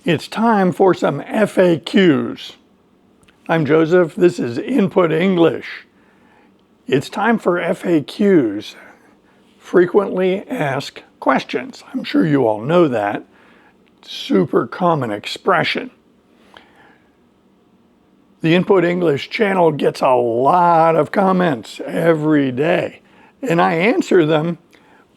It's time for some FAQs. I'm Joseph, this is Input English. It's time for FAQs, frequently asked questions. I'm sure you all know that. Super common expression. The Input English channel gets a lot of comments every day, and I answer them,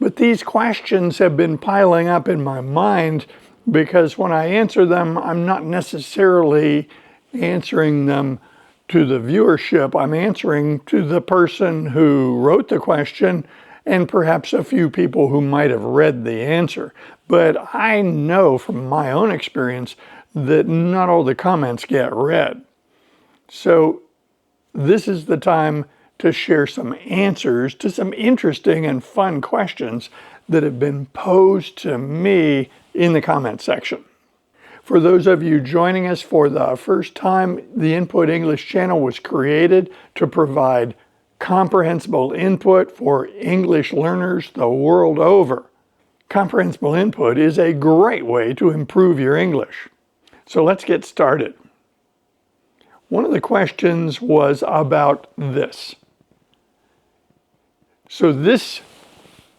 but these questions have been piling up in my mind because when I answer them, I'm not necessarily answering them to the viewership. I'm answering to the person who wrote the question and perhaps a few people who might have read the answer. But I know from my own experience that not all the comments get read. So this is the time to share some answers to some interesting and fun questions that have been posed to me in the comment section. For those of you joining us for the first time, the Input English channel was created to provide comprehensible input for English learners the world over. Comprehensible input is a great way to improve your English. So let's get started. One of the questions was about this. So this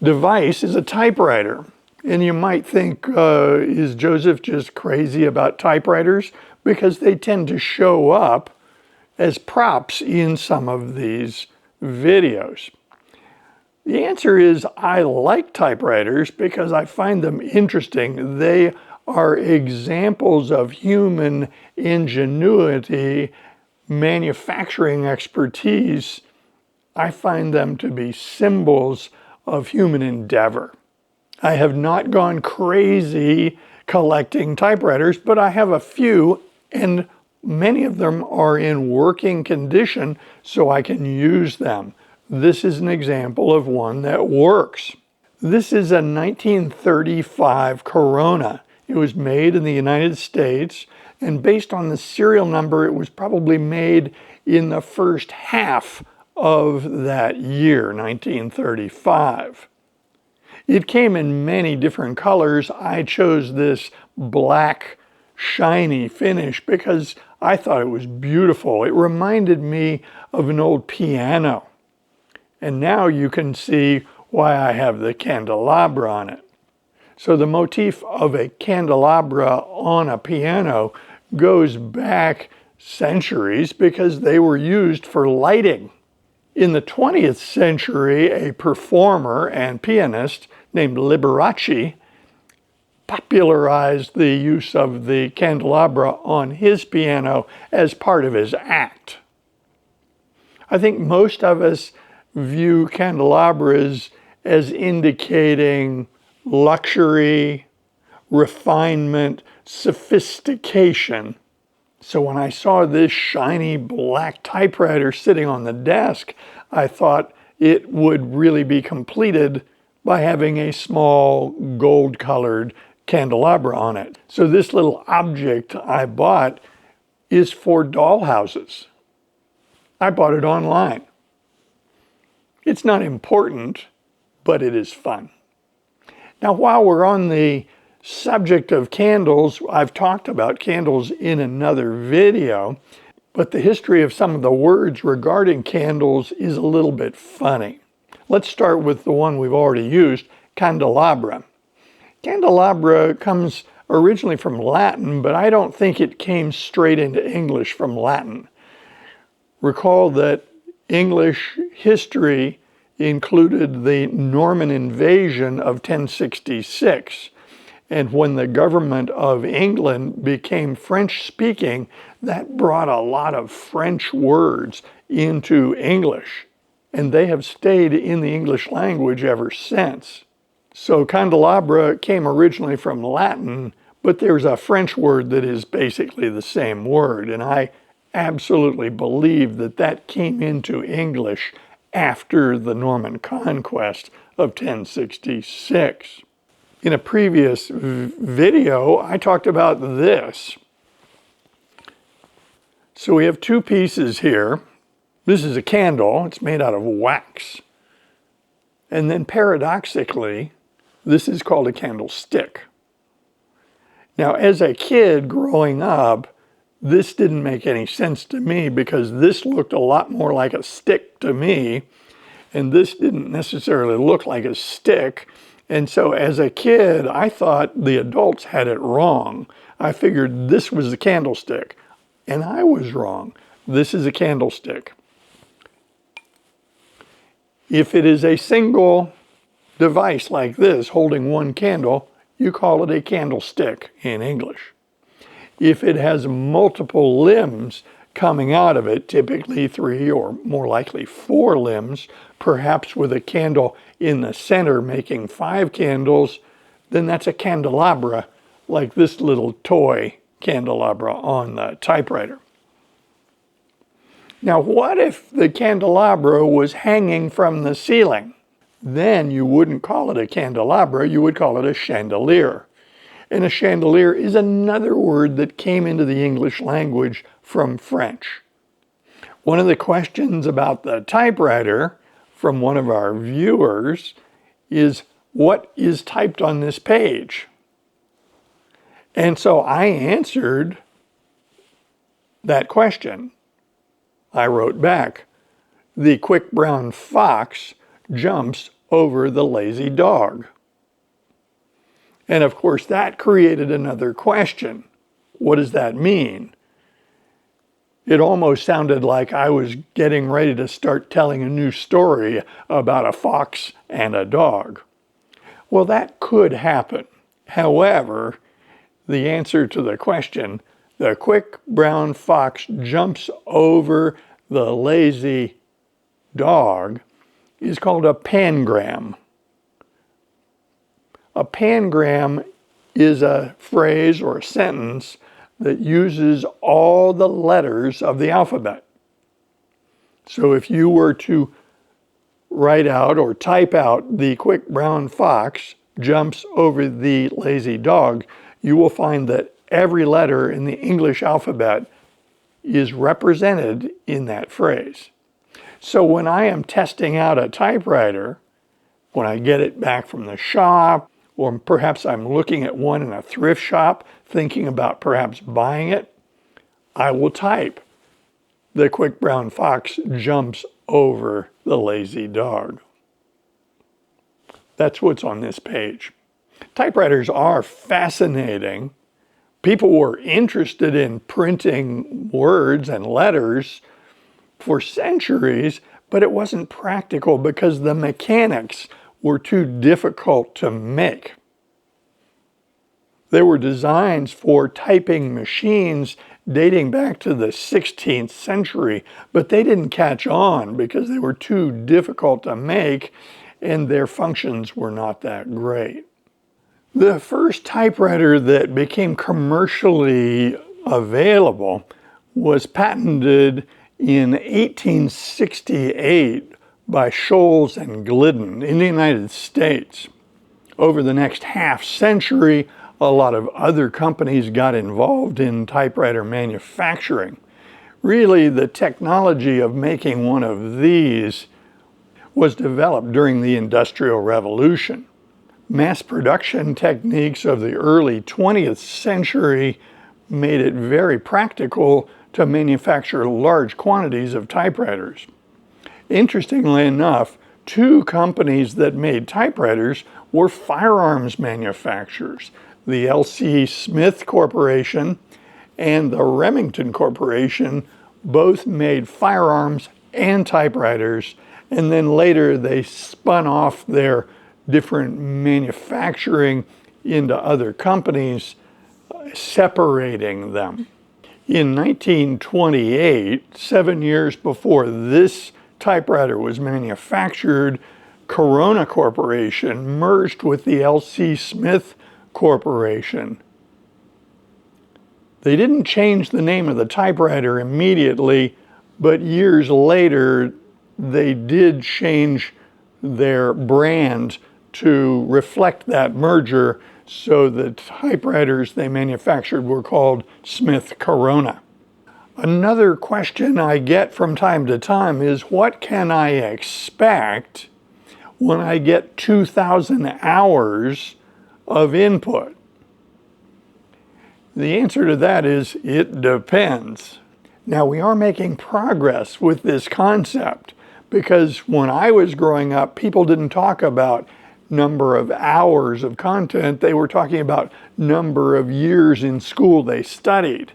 device is a typewriter. And you might think, is Joseph just crazy about typewriters? Because they tend to show up as props in some of these videos. The answer is I like typewriters because I find them interesting. They are examples of human ingenuity, manufacturing expertise. I find them to be symbols of human endeavor. I have not gone crazy collecting typewriters, but I have a few, and many of them are in working condition, so I can use them. This is an example of one that works. This is a 1935 Corona. It was made in the United States, and based on the serial number, it was probably made in the first half of that year, 1935. It came in many different colors. I chose this black, shiny finish because I thought it was beautiful. It reminded me of an old piano. And now you can see why I have the candelabra on it. So the motif of a candelabra on a piano goes back centuries because they were used for lighting. In the 20th century, a performer and pianist named Liberace popularized the use of the candelabra on his piano as part of his act. I think most of us view candelabras as indicating luxury, refinement, sophistication. So when I saw this shiny black typewriter sitting on the desk, I thought it would really be completed by having a small gold-colored candelabra on it. So this little object I bought is for dollhouses. I bought it online. It's not important, but it is fun. Now, while we're on the subject of candles, I've talked about candles in another video, but the history of some of the words regarding candles is a little bit funny. Let's start with the one we've already used, candelabra. Candelabra comes originally from Latin, but I don't think it came straight into English from Latin. Recall that English history included the Norman invasion of 1066. And when the government of England became French-speaking, that brought a lot of French words into English. And they have stayed in the English language ever since. So candelabra came originally from Latin, but there's a French word that is basically the same word. And I absolutely believe that that came into English after the Norman conquest of 1066. In a previous video, I talked about this. So we have two pieces here. This is a candle. It's made out of wax. And then paradoxically, this is called a candlestick. Now, as a kid growing up, this didn't make any sense to me because this looked a lot more like a stick to me, and this didn't necessarily look like a stick. And so as a kid, I thought the adults had it wrong. I figured this was the candlestick, and I was wrong. This is a candlestick. If it is a single device like this holding one candle, you call it a candlestick in English. If it has multiple limbs coming out of it, typically 3 or more likely 4 limbs, perhaps with a candle in the center making 5 candles, then that's a candelabra, like this little toy candelabra on the typewriter. Now, what if the candelabra was hanging from the ceiling? Then you wouldn't call it a candelabra, you would call it a chandelier. And a chandelier is another word that came into the English language from French. One of the questions about the typewriter from one of our viewers is, what is typed on this page? And so I answered that question. I wrote back, the quick brown fox jumps over the lazy dog. And of course, that created another question. What does that mean? It almost sounded like I was getting ready to start telling a new story about a fox and a dog. Well, that could happen. However, the answer to the question, the quick brown fox jumps over the lazy dog, is called a pangram. A pangram is a phrase or a sentence that uses all the letters of the alphabet. So if you were to write out or type out the quick brown fox jumps over the lazy dog, you will find that every letter in the English alphabet is represented in that phrase. So when I am testing out a typewriter, when I get it back from the shop, or perhaps I'm looking at one in a thrift shop, thinking about perhaps buying it, I will type, the quick brown fox jumps over the lazy dog. That's what's on this page. Typewriters are fascinating. People were interested in printing words and letters for centuries, but it wasn't practical because the mechanics were too difficult to make. There were designs for typing machines dating back to the 16th century, but they didn't catch on because they were too difficult to make and their functions were not that great. The first typewriter that became commercially available was patented in 1868 by Scholes and Glidden in the United States. Over the next half century, a lot of other companies got involved in typewriter manufacturing. Really, the technology of making one of these was developed during the Industrial Revolution. Mass production techniques of the early 20th century made it very practical to manufacture large quantities of typewriters. Interestingly enough, 2 companies that made typewriters were firearms manufacturers, the L.C. Smith Corporation and the Remington Corporation. Both made firearms and typewriters, and then later they spun off their different manufacturing into other companies, separating them. In 1928, 7 years before this typewriter was manufactured, Corona Corporation merged with the L.C. Smith Corporation. They didn't change the name of the typewriter immediately, but years later they did change their brand to reflect that merger, so the typewriters they manufactured were called Smith Corona. Another question I get from time to time is, what can I expect when I get 2,000 hours of input? The answer to that is it depends. Now, we are making progress with this concept because when I was growing up, people didn't talk about number of hours of content. They were talking about number of years in school they studied.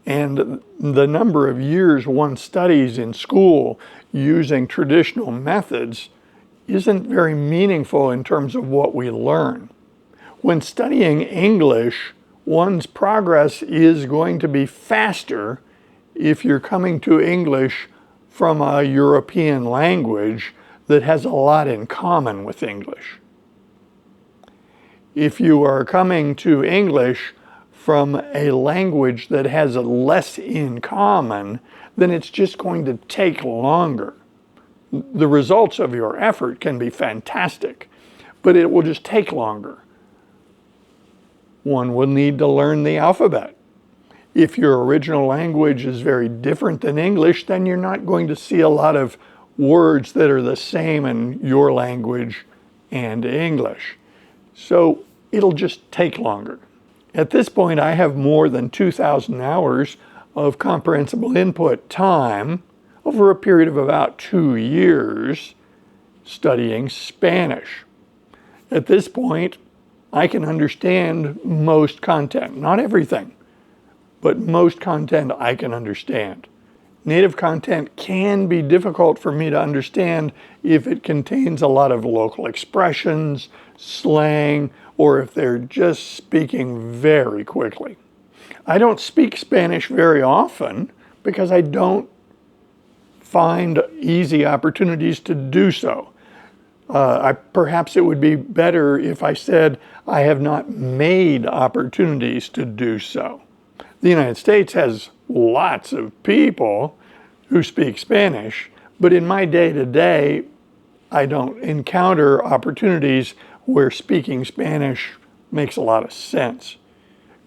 And the number of years one studies in school using traditional methods isn't very meaningful in terms of what we learn. When studying English, one's progress is going to be faster if you're coming to English from a European language that has a lot in common with English. If you are coming to English from a language that has less in common, then it's just going to take longer. The results of your effort can be fantastic, but it will just take longer. One will need to learn the alphabet. If your original language is very different than English, then you're not going to see a lot of words that are the same in your language and English. So it'll just take longer. At this point, I have more than 2,000 hours of comprehensible input time over a period of about 2 years studying Spanish. At this point, I can understand most content, not everything, but most content I can understand. Native content can be difficult for me to understand if it contains a lot of local expressions, slang, or if they're just speaking very quickly. I don't speak Spanish very often because I don't find easy opportunities to do so. Perhaps it would be better if I said I have not made opportunities to do so. The United States has lots of people who speak Spanish, but in my day-to-day, I don't encounter opportunities where speaking Spanish makes a lot of sense.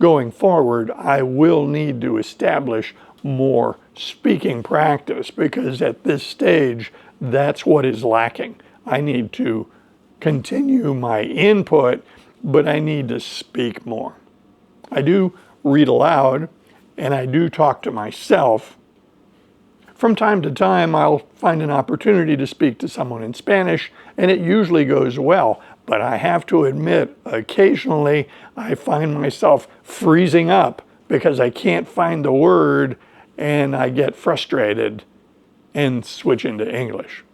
Going forward, I will need to establish more speaking practice because at this stage, that's what is lacking. I need to continue my input, but I need to speak more. I do read aloud, and I do talk to myself. From time to time, I'll find an opportunity to speak to someone in Spanish, and it usually goes well. But I have to admit, occasionally I find myself freezing up because I can't find the word, and I get frustrated and switch into English.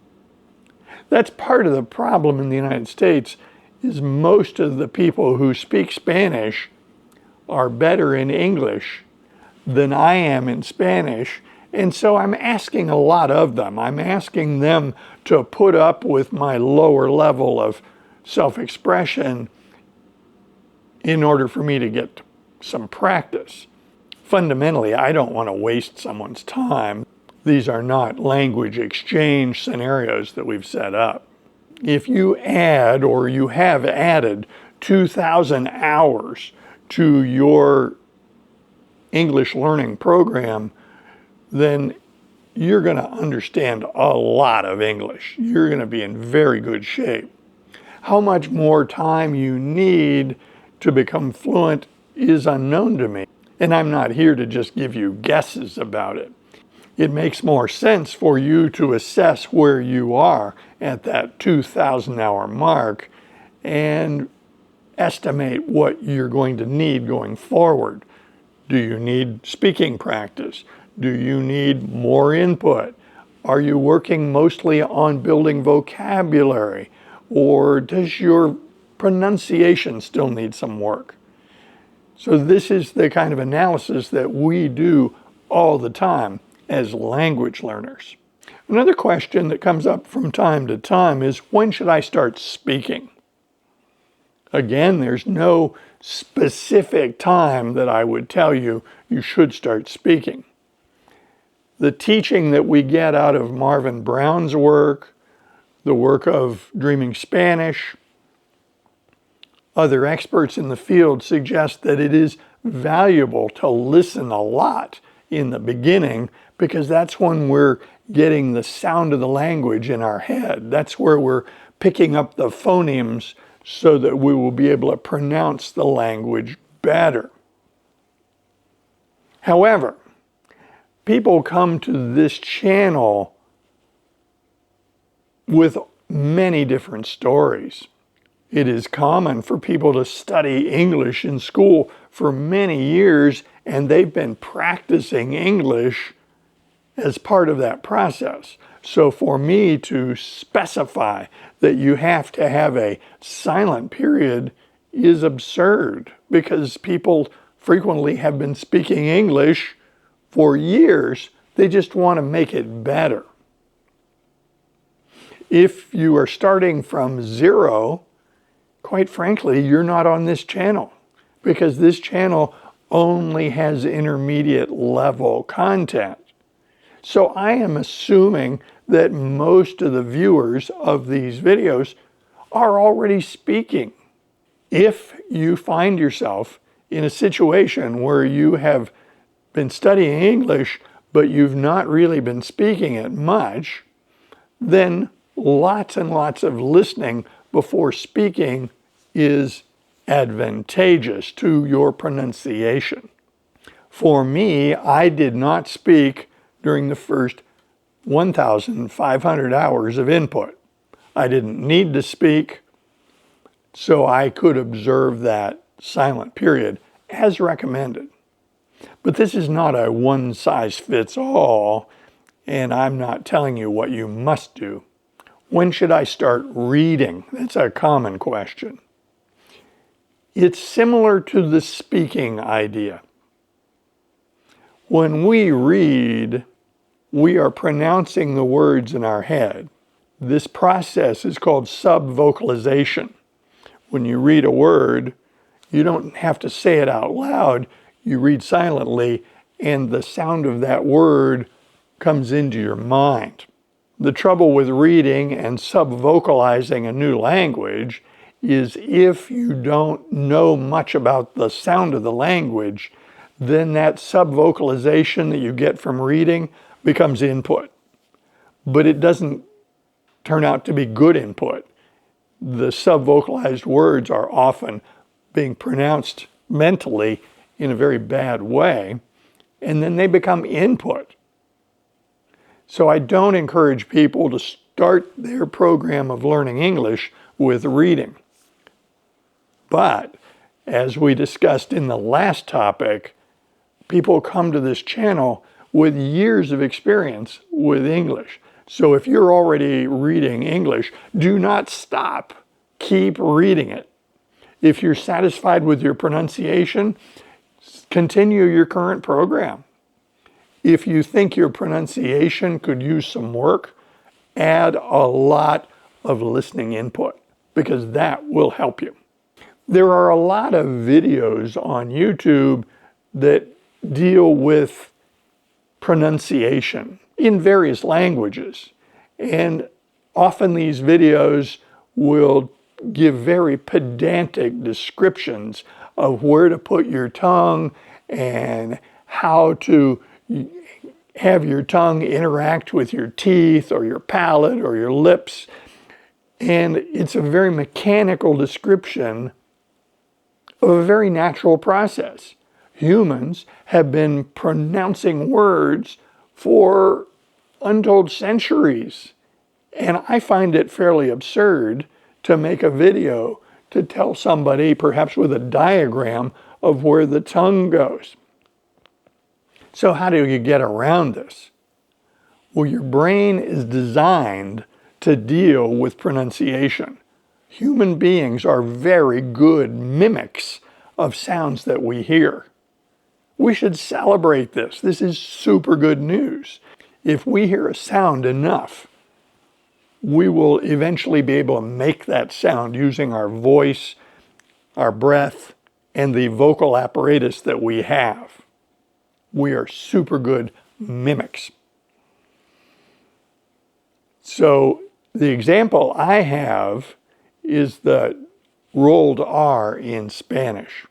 That's part of the problem in the United States is most of the people who speak Spanish are better in English than I am in Spanish, and so I'm asking a lot of them. I'm asking them to put up with my lower level of self-expression in order for me to get some practice. Fundamentally, I don't want to waste someone's time. These are not language exchange scenarios that we've set up. If you add or you have added 2,000 hours to your English learning program, then you're going to understand a lot of English. You're going to be in very good shape. How much more time you need to become fluent is unknown to me, and I'm not here to just give you guesses about it. It makes more sense for you to assess where you are at that 2,000 hour mark and estimate what you're going to need going forward. Do you need speaking practice? Do you need more input? Are you working mostly on building vocabulary? Or does your pronunciation still need some work? So this is the kind of analysis that we do all the time as language learners. Another question that comes up from time to time is, when should I start speaking? Again, there's no specific time that I would tell you you should start speaking. The teaching that we get out of Marvin Brown's work, the work of Dreaming Spanish, other experts in the field suggest that it is valuable to listen a lot in the beginning because that's when we're getting the sound of the language in our head. That's where we're picking up the phonemes so that we will be able to pronounce the language better. However, people come to this channel with many different stories. It is common for people to study English in school for many years, and they've been practicing English as part of that process. So for me to specify that you have to have a silent period is absurd, because people frequently have been speaking English for years. They just want to make it better. If you are starting from zero, quite frankly, you're not on this channel, because this channel only has intermediate level content. So I am assuming that most of the viewers of these videos are already speaking. If you find yourself in a situation where you have been studying English, but you've not really been speaking it much, then lots and lots of listening before speaking is advantageous to your pronunciation. For me, I did not speak during the first 1,500 hours of input. I didn't need to speak, so I could observe that silent period as recommended. But this is not a one-size-fits-all, and I'm not telling you what you must do. When should I start reading? That's a common question. It's similar to the speaking idea. When we read, we are pronouncing the words in our head. This process is called subvocalization. When you read a word, you don't have to say it out loud. You read silently, and the sound of that word comes into your mind. The trouble with reading and subvocalizing a new language is if you don't know much about the sound of the language, then that subvocalization that you get from reading becomes input. But it doesn't turn out to be good input. The subvocalized words are often being pronounced mentally in a very bad way, and then they become input. So I don't encourage people to start their program of learning English with reading. But as we discussed in the last topic, people come to this channel with years of experience with English. So if you're already reading English, do not stop. Keep reading it. If you're satisfied with your pronunciation, continue your current program. If you think your pronunciation could use some work, add a lot of listening input, because that will help you. There are a lot of videos on YouTube that deal with pronunciation in various languages. And often these videos will give very pedantic descriptions of where to put your tongue and how to have your tongue interact with your teeth or your palate or your lips. And it's a very mechanical description of a very natural process. Humans have been pronouncing words for untold centuries. And I find it fairly absurd to make a video to tell somebody, perhaps with a diagram, of where the tongue goes. So how do you get around this? Well, your brain is designed to deal with pronunciation. Human beings are very good mimics of sounds that we hear. We should celebrate this. This is super good news. If we hear a sound enough, we will eventually be able to make that sound using our voice, our breath, and the vocal apparatus that we have. We are super good mimics. So the example I have is the rolled R in Spanish.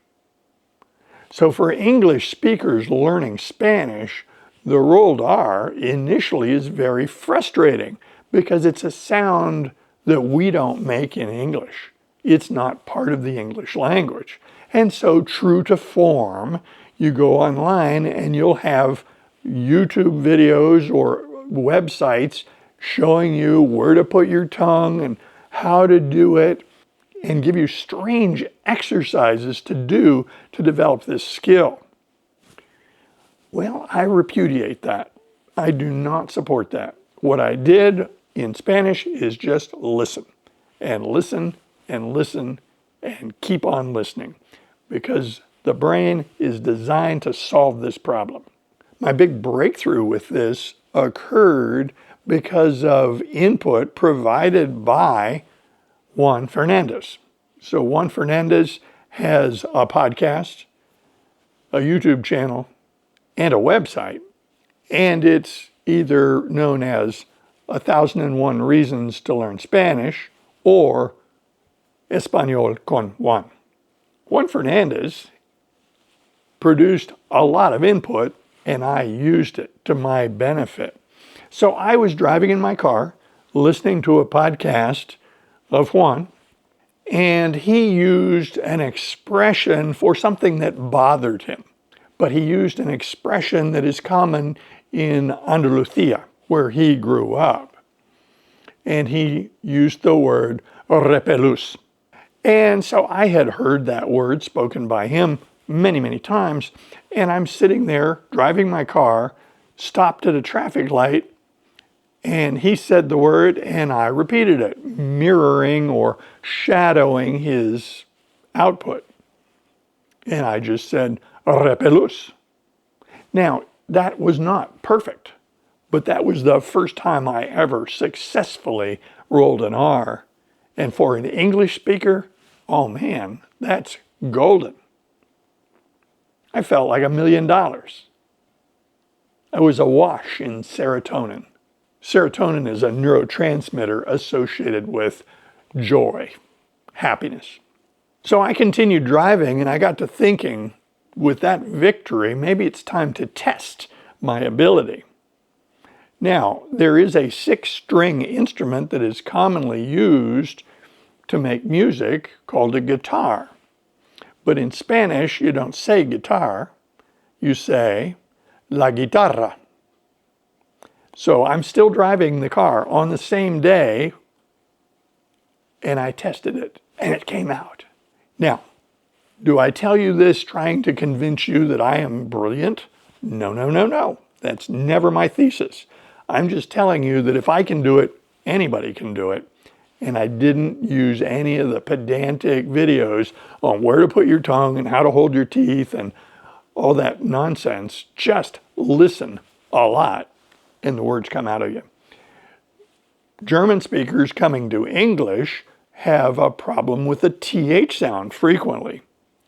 So for English speakers learning Spanish, the rolled R initially is very frustrating because it's a sound that we don't make in English. It's not part of the English language. And so true to form, You go online and you'll have YouTube videos or websites showing you where to put your tongue and how to do it, and give you strange exercises to do to develop this skill. Well, I repudiate that. I do not support that. What I did in Spanish is just listen and listen and listen and keep on listening, because the brain is designed to solve this problem. My big breakthrough with this occurred because of input provided by Juan Fernandez. So Juan Fernandez has a podcast, a YouTube channel, and a website, and it's either known as 1001 Reasons to Learn Spanish or Español con Juan. Juan Fernandez produced a lot of input, and I used it to my benefit. So I was driving in my car, listening to a podcast of Juan, and he used an expression for something that bothered him. But he used an expression that is common in Andalusia, where he grew up. And he used the word repelús. And so I had heard that word spoken by him many, many times, and I'm sitting there driving my car, stopped at a traffic light, and he said the word and I repeated it, mirroring or shadowing his output. And I just said, repelús. Now, that was not perfect, but that was the first time I ever successfully rolled an R. And for an English speaker, oh man, that's golden. I felt like $1 million. I was awash in serotonin. Serotonin is a neurotransmitter associated with joy, happiness. So I continued driving, and I got to thinking, with that victory, maybe it's time to test my ability. Now, there is a 6-string instrument that is commonly used to make music called a guitar. But in Spanish, you don't say guitar, you say la guitarra. So I'm still driving the car on the same day, and I tested it, and it came out. Now, do I tell you this trying to convince you that I am brilliant? No, no, no, no. That's never my thesis. I'm just telling you that if I can do it, anybody can do it. And I didn't use any of the pedantic videos on where to put your tongue and how to hold your teeth and all that nonsense. Just listen a lot and the words come out of you. German speakers coming to English have a problem with the TH sound frequently.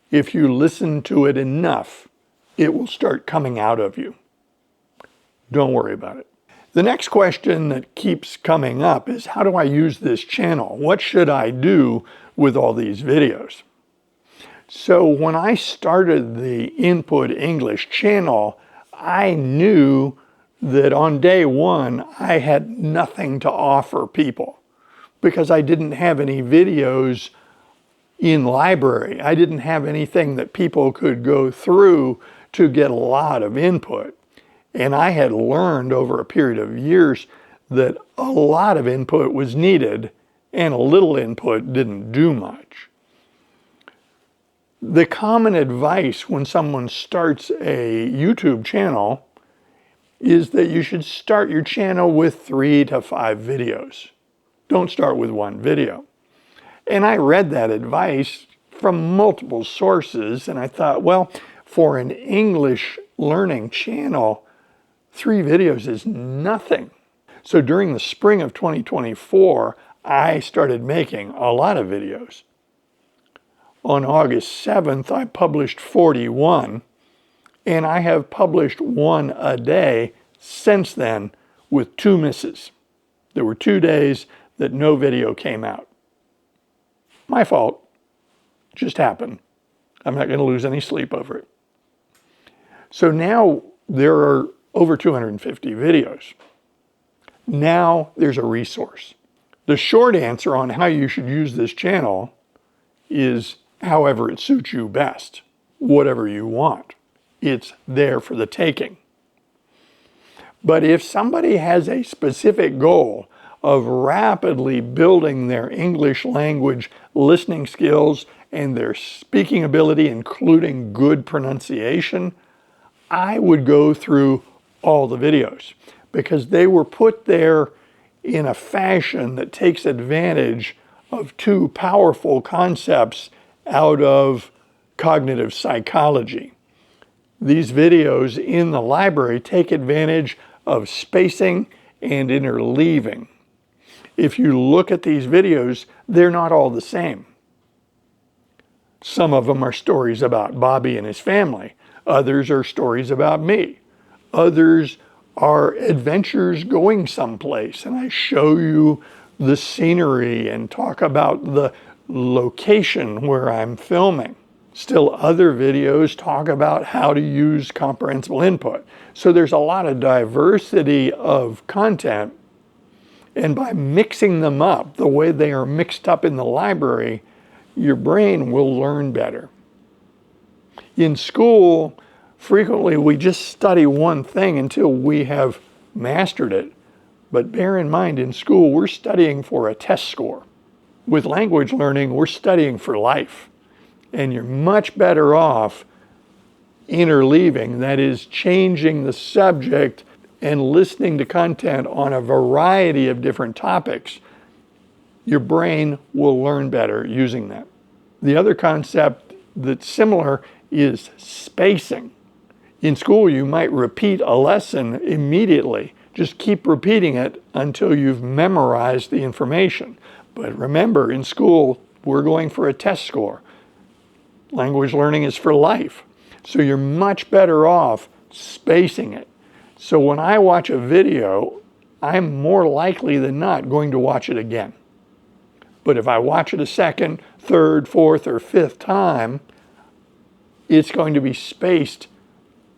If you listen to it enough, it will start coming out of you. Don't worry about it. The next question that keeps coming up is, how do I use this channel? What should I do with all these videos? So when I started the Input English channel, I knew that on day one, I had nothing to offer people because I didn't have any videos in library. I didn't have anything that people could go through to get a lot of input. And I had learned over a period of years that a lot of input was needed and a little input didn't do much. The common advice when someone starts a YouTube channel is that you should start your channel with 3 to 5 videos. Don't start with one video. And I read that advice from multiple sources, and I thought, well, for an English learning channel, 3 videos is nothing. So during the spring of 2024, I started making a lot of videos. On August 7th, I published 41, and I have published 1 a day since then with 2 misses. There were 2 days that no video came out. My fault. Just happened. I'm not going to lose any sleep over it. So now there are over 250 videos. Now there's a resource. The short answer on how you should use this channel is however it suits you best, whatever you want. It's there for the taking. But if somebody has a specific goal of rapidly building their English language listening skills and their speaking ability, including good pronunciation, I would go through all the videos because they were put there in a fashion that takes advantage of two powerful concepts out of cognitive psychology. These videos in the library take advantage of spacing and interleaving. If you look at these videos, they're not all the same. Some of them are stories about Bobby and his family. Others are stories about me. Others are adventures going someplace, and I show you the scenery and talk about the location where I'm filming. Still other videos talk about how to use comprehensible input. So there's a lot of diversity of content, and by mixing them up the way they are mixed up in the library, your brain will learn better. In school, frequently we just study one thing until we have mastered it. But bear in mind, in school, we're studying for a test score. With language learning, we're studying for life. And you're much better off interleaving, that is, changing the subject and listening to content on a variety of different topics. Your brain will learn better using that. The other concept that's similar is spacing. In school, you might repeat a lesson immediately. Just keep repeating it until you've memorized the information. But remember, in school, we're going for a test score. Language learning is for life. So you're much better off spacing it. So when I watch a video, I'm more likely than not going to watch it again. But if I watch it a second, third, fourth, or fifth time, it's going to be spaced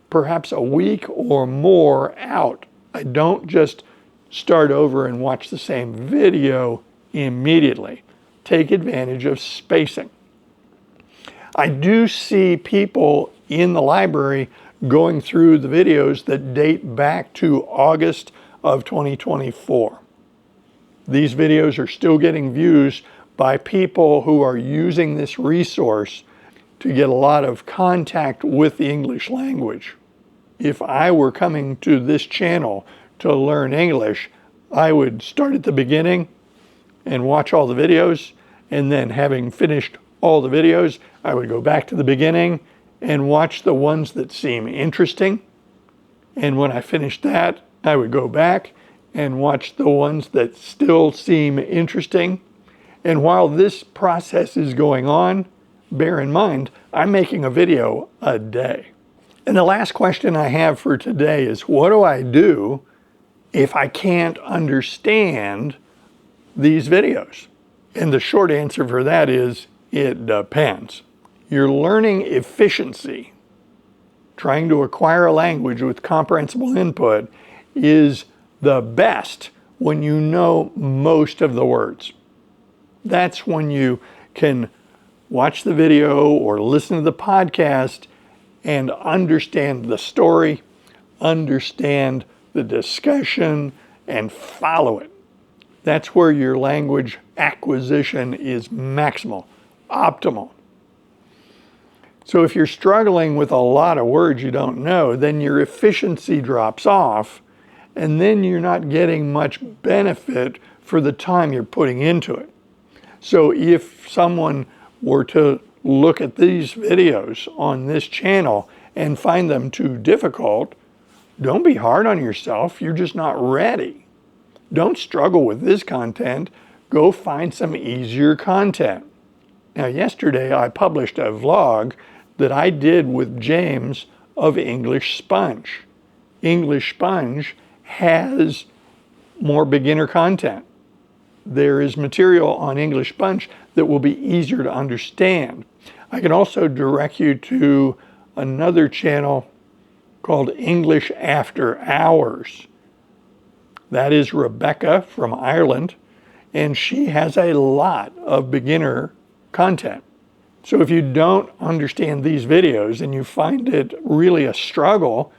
perhaps a week or more out. I don't just start over and watch the same video immediately. Take advantage of spacing. I do see people in the library going through the videos that date back to August of 2024. These videos are still getting views by people who are using this resource to get a lot of contact with the English language. If I were coming to this channel to learn English, I would start at the beginning and watch all the videos, and then having finished all the videos, I would go back to the beginning and watch the ones that seem interesting. And when I finished that, I would go back and watch the ones that still seem interesting. And while this process is going on, bear in mind, I'm making a video a day. And the last question I have for today is, what do I do if I can't understand these videos? And the short answer for that is, it depends. Your learning efficiency, trying to acquire a language with comprehensible input, is the best when you know most of the words. That's when you can watch the video or listen to the podcast and understand the story, understand the discussion, and follow it. That's where your language acquisition is maximal, optimal. So if you're struggling with a lot of words you don't know, then your efficiency drops off, and then you're not getting much benefit for the time you're putting into it. So if someone were to look at these videos on this channel and find them too difficult, don't be hard on yourself. You're just not ready. Don't struggle with this content. Go find some easier content. Now, yesterday I published a vlog that I did with James of English Sponge. English Sponge has more beginner content. There is material on English Sponge that will be easier to understand. I can also direct you to another channel called English After Hours. That is Rebecca from Ireland, and she has a lot of beginner content. So if you don't understand these videos and you find it really a struggle,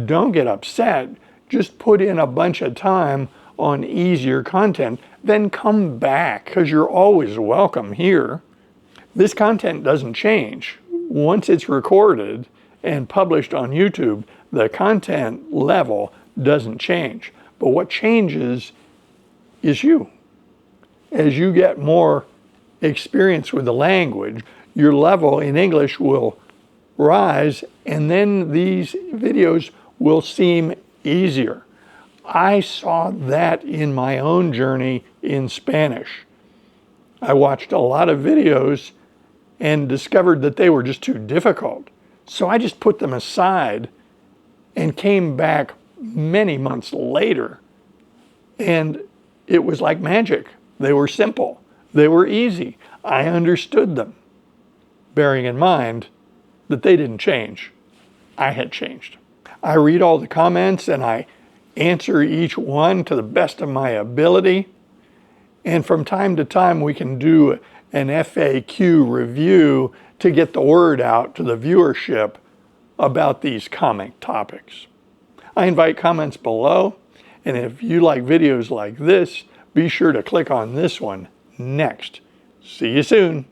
don't get upset. Just put in a bunch of time on easier content, then come back, because you're always welcome here. This content doesn't change. Once it's recorded and published on YouTube, the content level doesn't change. But what changes is you. As you get more experience with the language, your level in English will rise, and then these videos will seem easier. I saw that in my own journey in Spanish. I watched a lot of videos and discovered that they were just too difficult. So I just put them aside and came back many months later, and it was like magic. They were simple. They were easy. I understood them, bearing in mind that they didn't change. I had changed. I read all the comments and I answer each one to the best of my ability. And from time to time, we can do an FAQ review to get the word out to the viewership about these common topics. I invite comments below, and if you like videos like this, be sure to click on this one next. See you soon.